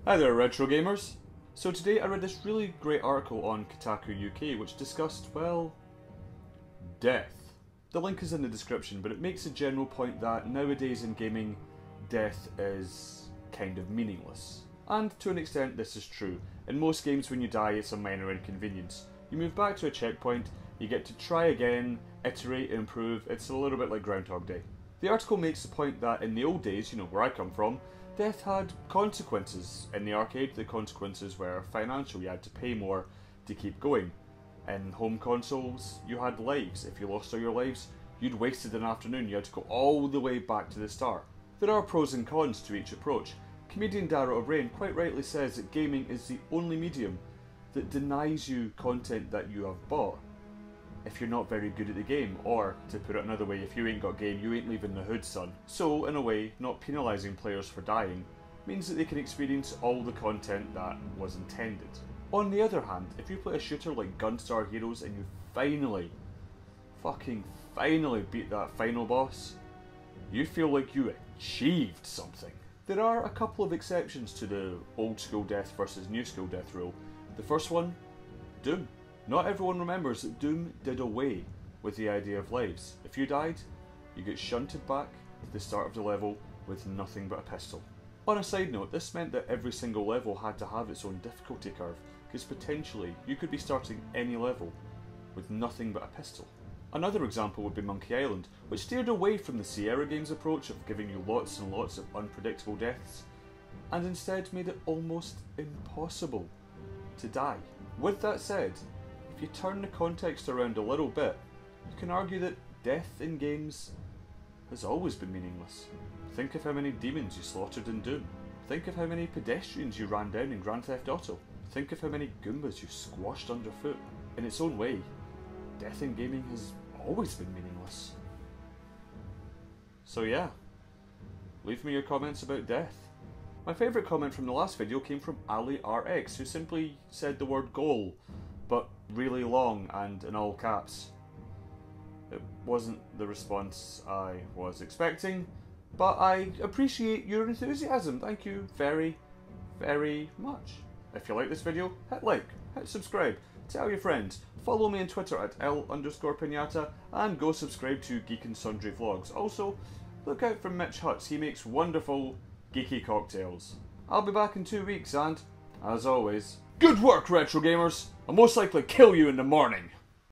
Hi there, retro gamers. So today I read this really great article on Kotaku UK which discussed, well, death. The link is in the description, but it makes a general point that nowadays in gaming, death is kind of meaningless. And to an extent this is true. In most games when you die it's a minor inconvenience. You move back to a checkpoint, you get to try again, iterate, improve. It's a little bit like Groundhog Day. The article makes the point that in the old days, you know, where I come from, death had consequences. In the arcade, the consequences were financial. You had to pay more to keep going. In home consoles, you had lives. If you lost all your lives, you'd wasted an afternoon. You had to go all the way back to the start. There are pros and cons to each approach. Comedian Dara O'Brien quite rightly says that gaming is the only medium that denies you content that you have bought if you're not very good at the game, or, to put it another way, if you ain't got game, you ain't leaving the hood, son. So, in a way, not penalising players for dying means that they can experience all the content that was intended. On the other hand, if you play a shooter like Gunstar Heroes and you finally, fucking finally beat that final boss, you feel like you achieved something. There are a couple of exceptions to the old school death versus new school death rule. The first one, Doom. Not everyone remembers that Doom did away with the idea of lives. If you died, you get shunted back to the start of the level with nothing but a pistol. On a side note, this meant that every single level had to have its own difficulty curve, because potentially you could be starting any level with nothing but a pistol. Another example would be Monkey Island, which steered away from the Sierra Games approach of giving you lots and lots of unpredictable deaths, and instead made it almost impossible to die. With that said, if you turn the context around a little bit, you can argue that death in games has always been meaningless. Think of how many demons you slaughtered in Doom. Think of how many pedestrians you ran down in Grand Theft Auto. Think of how many Goombas you squashed underfoot. In its own way, death in gaming has always been meaningless. So yeah, leave me your comments about death. My favourite comment from the last video came from AliRx, who simply said the word goal, but really long and in all caps. It wasn't the response I was expecting, but I appreciate your enthusiasm. Thank you very, very much. If you like this video, hit like, hit subscribe, tell your friends, follow me on Twitter at L_Pinata, and go subscribe to Geek and Sundry vlogs. Also, look out for Mitch Hutz, he makes wonderful geeky cocktails. I'll be back in 2 weeks and, as always, good work, retro gamers! I'll most likely kill you in the morning.